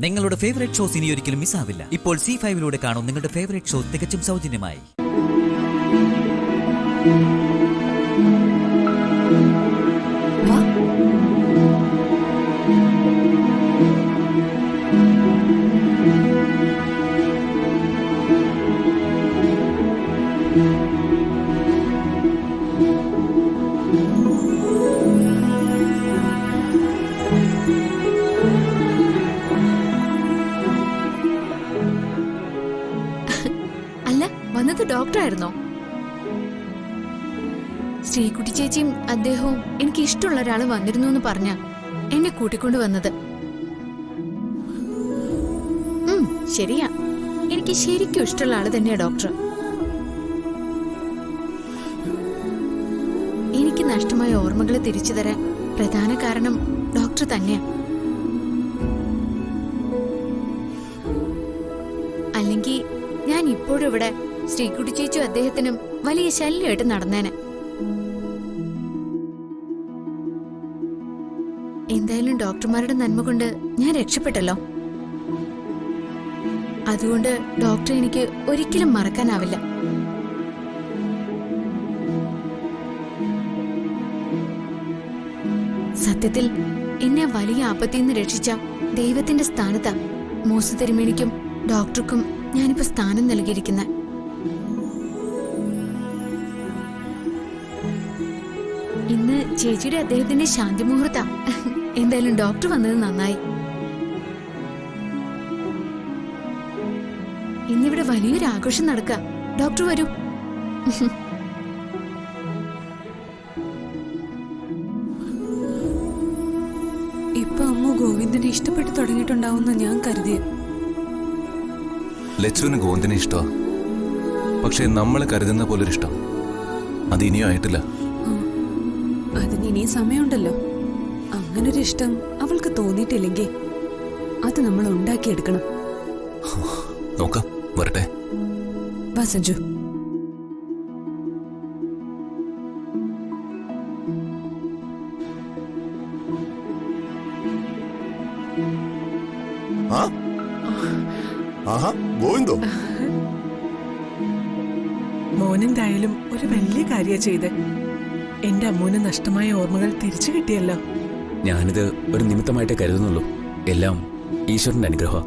നിങ്ങളുടെ favourite shows ഇനി ഒരിക്കലും മിസ്സാവില്ല. ഇപ്പോൾ C5 കാണും നിങ്ങളുടെ ഫേവറേറ്റ് ഷോ തികച്ചും സൗജന്യമായി. വന്നത് ഡോക്ടറായിരുന്നോ? ശ്രീകുട്ടി ചേച്ചിയും അദ്ദേഹവും എനിക്ക് ഇഷ്ടമുള്ള ഒരാള് വന്നിരുന്നു എന്ന് പറഞ്ഞ എന്നെ കൂട്ടിക്കൊണ്ടു വന്നത്. ശരിയാ, എനിക്ക് ശരിക്കും ഇഷ്ടമുള്ള ആള് തന്നെയാ ഡോക്ടർ. എനിക്ക് നഷ്ടമായ ഓർമ്മകളെ തിരിച്ചു തരാൻ പ്രധാന കാരണം ഡോക്ടർ തന്നെയാ. അല്ലെങ്കിൽ ഞാൻ ഇപ്പോഴും ഇവിടെ ശ്രീകുട്ടി ചേച്ചു അദ്ദേഹത്തിനും വലിയ ശല്യമായിട്ട് നടന്നേനെ. എന്തായാലും ഡോക്ടർമാരുടെ നന്മ കൊണ്ട് ഞാൻ രക്ഷപ്പെട്ടല്ലോ. അതുകൊണ്ട് ഡോക്ടറെ എനിക്ക് ഒരിക്കലും മറക്കാനാവില്ല. സത്യത്തിൽ എന്നെ വലിയ ആപത്തിൽ നിന്ന് രക്ഷിച്ച ദൈവത്തിന്റെ സ്ഥാനത്താ മൂസ തിരുമേനിക്കും ഡോക്ടർക്കും ഞാനിപ്പോ സ്ഥാനം നൽകിയിരിക്കുന്ന. ഇന്ന് ചേച്ചിയുടെ അദ്ദേഹത്തിന്റെ ശാന്തി മുഹൂർത്ത. എന്തായാലും ഡോക്ടർ വന്നത് നന്നായി. ഇന്നിവിടെ വലിയൊരു ആഘോഷം നടക്കുക. ഡോക്ടർ വരൂ. ഇപ്പൊ അമ്മ ഗോവിന്ദനെ ഇഷ്ടപ്പെട്ടു തുടങ്ങിയിട്ടുണ്ടാവുന്ന ഞാൻ കരുതിയ. ലച്ചുവിന് ഗോവിന്ദനെ ഇഷ്ടമാ, പക്ഷെ നമ്മൾ കരുതുന്ന പോലൊരു ഇഷ്ടം അത് ഇനിയും ആയിട്ടില്ല. അതിന് ഇനിയും സമയമുണ്ടല്ലോ. അങ്ങനൊരു ഇഷ്ടം അവൾക്ക് തോന്നിയിട്ടില്ലെങ്കിൽ അത് നമ്മൾ ഉണ്ടാക്കിയെടുക്കണം. നോക്കാം, വരട്ടെ. വാ സഞ്ജു. മോനെന്തായാലും ഒരു വലിയ കാര്യം ചെയ്ത് എന്റെ അമ്മൂന് നഷ്ടമായ ഓർമ്മകൾ തിരിച്ചു കിട്ടിയല്ലോ. ഞാനിത് ഒരു നിമിത്തമായിട്ടേ കരുതുന്നുള്ളൂ. എല്ലാം ഈശ്വരന്റെ അനുഗ്രഹം,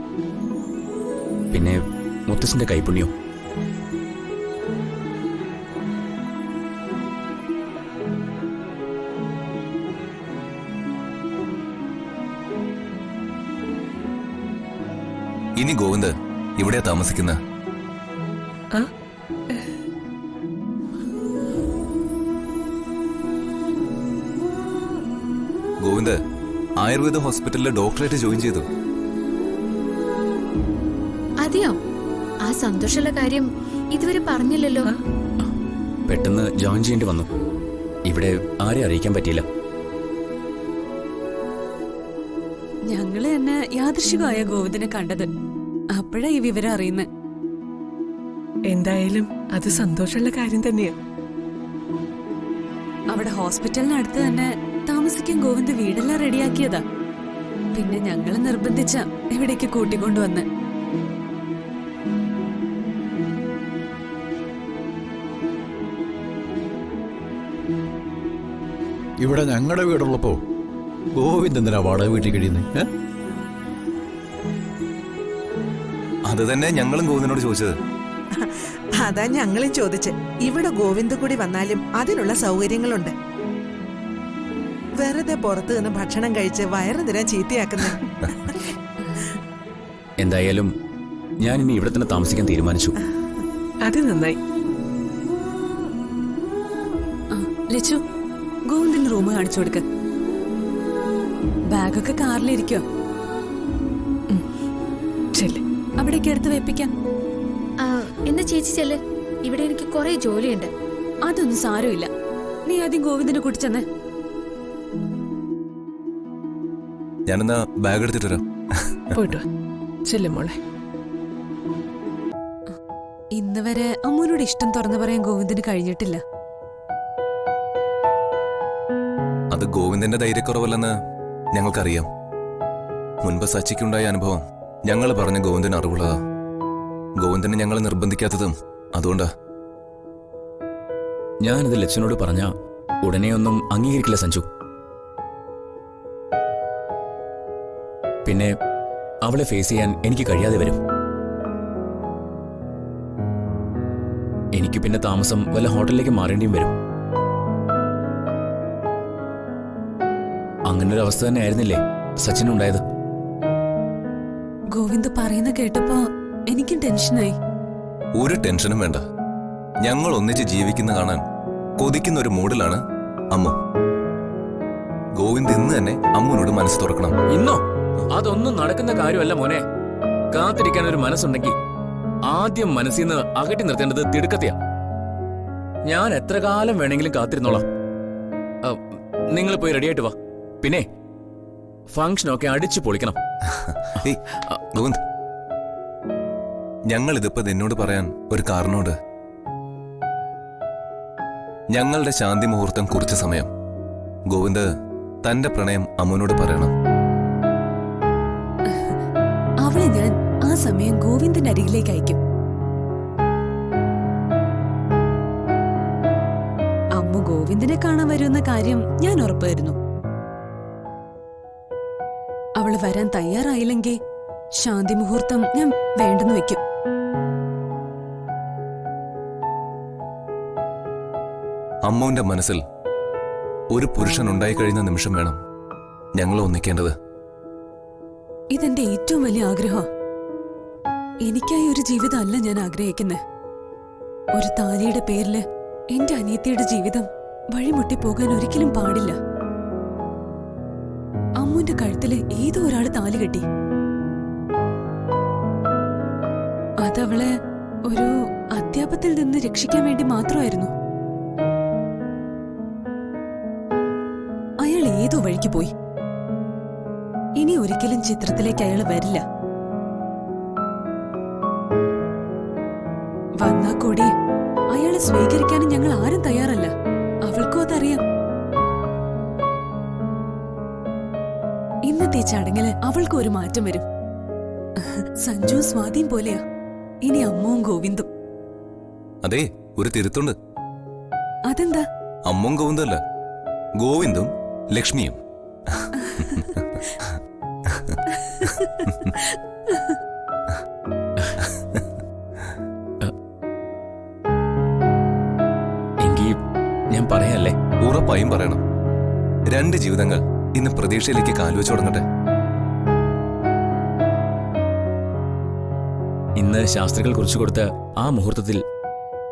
പിന്നെ മുത്തശ്ശന്റെ കൈപുണ്യം. ഇനി ഗോവിന്ദ് ഇവിടെയാ താമസിക്കുന്ന? ഗോവിന്ദ് ആയുർവേദ ഹോസ്പിറ്റലിലെ ഡോക്ടറായിട്ട് ജോയിൻ ചെയ്തു. അതെയോ? ആ സന്തോഷമുള്ള കാര്യം ഇതുവരെ പറഞ്ഞില്ലല്ലോ. പെട്ടെന്ന് ജോയിൻ ചെയ്യേണ്ടി വന്നു. ഇവിടെ ആരെ അറിയിക്കാൻ പറ്റിയില്ല. ഞങ്ങള് തന്നെ യാദൃശികമായ ഗോവിന്ദനെ കണ്ടത്. അപ്പോഴാ ഈ വിവരം അറിയുന്നത്. എന്തായാലും അത് സന്തോഷമുള്ള കാര്യം തന്നെയാ. അവിടെ ഹോസ്പിറ്റലിനടുത്ത് തന്നെ താമസിക്കാൻ ഗോവിന്ദ് വീടെല്ലാം റെഡിയാക്കിയതാ. പിന്നെ ഞങ്ങള് നിർബന്ധിച്ച ഇവിടേക്ക് കൂട്ടിക്കൊണ്ടുവന്ന്. ഇവിടെ ഞങ്ങളുടെ വീടുള്ളപ്പോ ഗോവിന്ദ് എന്തിനാ വാടക വീട്ടിൽ കഴിയുന്നത്? അത് തന്നെ ഞങ്ങളും ഗോവിന്ദനോട് ചോദിച്ചത്. അതാ ഞങ്ങളും ചോദിച്ച്. ഇവിടെ ഗോവിന്ദ് കൂടി വന്നാലും അതിനുള്ള സൗകര്യങ്ങളുണ്ട്. വെറുതെ പുറത്തു നിന്ന് ഭക്ഷണം കഴിച്ച് വയറ് നിരാൻ ചീത്തയാക്കുന്ന. എന്തായാലും ഞാൻ ഇനി ഇവിടെ തന്നെ താമസിക്കാൻ തീരുമാനിച്ചു. അത് നന്നായി. ലച്ചു, ഗോവിന്ദിന് റൂം കാണിച്ചു കൊടുക്ക. ബാഗൊക്കെ കാറിലിരിക്കോ? അവിടേക്ക് എടുത്ത് വെപ്പിക്കാം. എന്നാ ചേച്ചി ചെല്ല്, ഇവിടെ എനിക്ക് കുറെ ജോലിയുണ്ട്. അതൊന്നും സാരമില്ല. നീ ആദ്യം ഗോവിന്ദനെ കൂട്ടിച്ചെന്നേ. ഞാനെന്നാ ബാഗ് എടുത്തിട്ട് വരാം. പോയിട്ട് ചെല്ലുമോളെ. ഇന്ന് വരെ അമ്മൂനോട് ഇഷ്ടം തുറന്നു പറയാൻ ഗോവിന്ദന് കഴിഞ്ഞിട്ടില്ല. അത് ഗോവിന്ദന്റെ ധൈര്യക്കുറവല്ലെന്ന് ഞങ്ങൾക്കറിയാം. മുൻപ് സച്ചിക്കുണ്ടായ അനുഭവം ഞങ്ങൾ പറഞ്ഞ ഗോവിന്ദന് അറിവുള്ളതാ. ഗോവിന്ദനെ ഞങ്ങൾ നിർബന്ധിക്കാത്തതും അതുകൊണ്ടാ. ഞാനിത് ലച്ചനോട് പറഞ്ഞ ഉടനെ ഒന്നും അംഗീകരിക്കില്ല സഞ്ജു. പിന്നെ അവളെ ഫേസ് ചെയ്യാൻ എനിക്ക് കഴിയാതെ വരും. എനിക്ക് പിന്നെ താമസം വല്ല ഹോട്ടലിലേക്ക് മാറേണ്ടിയും വരും. അങ്ങനൊരു അവസ്ഥ തന്നെ ആയിരുന്നില്ലേ സച്ചിനുണ്ടായത്? ഗോവിന്ദ് പറയുന്ന കേട്ടപ്പോ എനിക്കും ടെൻഷനായി. ഒരു ടെൻഷനും വേണ്ട. ഞങ്ങൾ ഒന്നിച്ച് ജീവിക്കുന്ന കാണാൻ കൊതിക്കുന്ന ഒരു മൂഡിലാണ് അമ്മു. ഗോവിന്ദ് ഇന്ന് തന്നെ അമ്മുവിനോട് മനസ്സ് തുറക്കണം. ഇന്നോ? അതൊന്നും നടക്കുന്ന കാര്യമല്ല മോനെ. കാത്തിരിക്കാൻ ഒരു മനസ്സുണ്ടെങ്കിൽ ആദ്യം മനസ്സിൽ നിന്ന് അകറ്റി നിർത്തേണ്ടത് തിടുക്കത്തെയാ. ഞാൻ എത്ര കാലം വേണമെങ്കിലും കാത്തിരുന്നോളാം. നിങ്ങൾ പോയി റെഡിയായിട്ട് വാ. പിന്നെ ഫംഗ്ഷനൊക്കെ അടിച്ചു പൊളിക്കണം. ഗോവിന്ദ്, ഞങ്ങളിതിപ്പോ നിന്നോട് പറയാൻ ഒരു കാരണമുണ്ട്. ഞങ്ങളുടെ ശാന്തി മുഹൂർത്തം കുറിച്ച സമയം ഗോവിന്ദ് തന്റെ പ്രണയം അമ്മുവിനോട് പറയണം. അവളെ ഞാൻ ആ സമയം ഗോവിന്ദിന്റെ അരികിലേക്ക് അയക്കും. അമ്മു ഗോവിന്ദിനെ കാണാൻ വരുമെന്ന കാര്യം ഞാൻ ഉറപ്പായിരുന്നു. അവള് വരാൻ തയ്യാറായില്ലെങ്കിൽ ശാന്തി മുഹൂർത്തം ഞാൻ വേണ്ടെന്ന് വെക്കും. അമ്മുവിന്റെ മനസ്സിൽ ഒരു പുരുഷൻ ഉണ്ടായിക്കഴിയുന്ന നിമിഷം വേണം ഞങ്ങൾ ഒന്നിക്കേണ്ടത്. ഇതെന്റെ ഏറ്റവും വലിയ ആഗ്രഹമാണ്. എനിക്കായി ഒരു ജീവിതമല്ല ഞാൻ ആഗ്രഹിക്കുന്നത്. ഒരു താലിയുടെ പേരില് എന്റെ അനിയത്തിയുടെ ജീവിതം വഴിമുട്ടി പോകാൻ ഒരിക്കലും പാടില്ല. അമ്മുന്റെ കഴുത്തില് ഏതോ ഒരാള് താലി കെട്ടി. അതവളെ ഒരു അധ്യാപത്തിൽ നിന്ന് രക്ഷിക്കാൻ വേണ്ടി മാത്രമായിരുന്നു. അയാൾ ഏതോ വഴിക്ക് പോയി. ഇനി ഒരിക്കലും ചിത്രത്തിലേക്ക് അയാൾ വരില്ല. വന്നാ കൂടി അയാളെ സ്വീകരിക്കാനും ഞങ്ങൾ ആരും തയ്യാറല്ല. അവൾക്കും അതറിയാം. ഇന്നത്തെ ചടങ്ങില് അവൾക്ക് ഒരു മാറ്റം വരും. സഞ്ജു സ്വാധീൻ പോലെയാ ഇനി അമ്മുവും ഗോവിന്ദും. അതെ, ഒരു തിരുത്തുണ്ട്. അതെന്താ? അമ്മും ഗോവിന്ദും അല്ല, ഗോവിന്ദും ലക്ഷ്മിയും. എങ്കിൽ ഞാൻ പറയാല്ലേ? ഉറപ്പായും പറയണം. 2 ജീവിതങ്ങൾ ഇന്ന് പ്രതീക്ഷയിലേക്ക് കാലുവെച്ചു തുടങ്ങട്ടെ. ഇന്ന് ശാസ്ത്രികൾ കുറിച്ചു കൊടുത്ത ആ മുഹൂർത്തത്തിൽ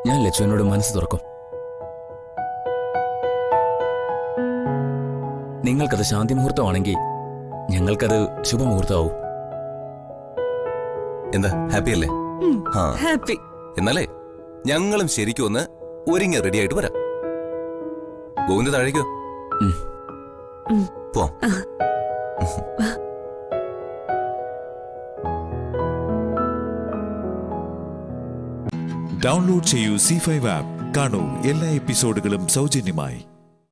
ഞാൻ ലച്ചുവിനോട് മനസ്സ് തുറക്കും. നിങ്ങൾക്കത് ശാന്തി മുഹൂർത്തമാണെങ്കിൽ ഞങ്ങൾക്കത് ശുഭമുഹൂർത്തമാവും. എന്താ, ഹാപ്പി അല്ലേ? ഹാപ്പി. എന്നാലേ ഞങ്ങളും ശരിക്കും ഒന്ന് ഒരുങ്ങി റെഡി ആയിട്ട് വരാം. ഗോവിന്ദ് താഴേക്കോ? പോവാം. ഡൗൺലോഡ് ചെയ്യൂ C5 ആപ്പ്. കാണൂ എല്ലാ എപ്പിസോഡുകളും സൗജന്യമായി.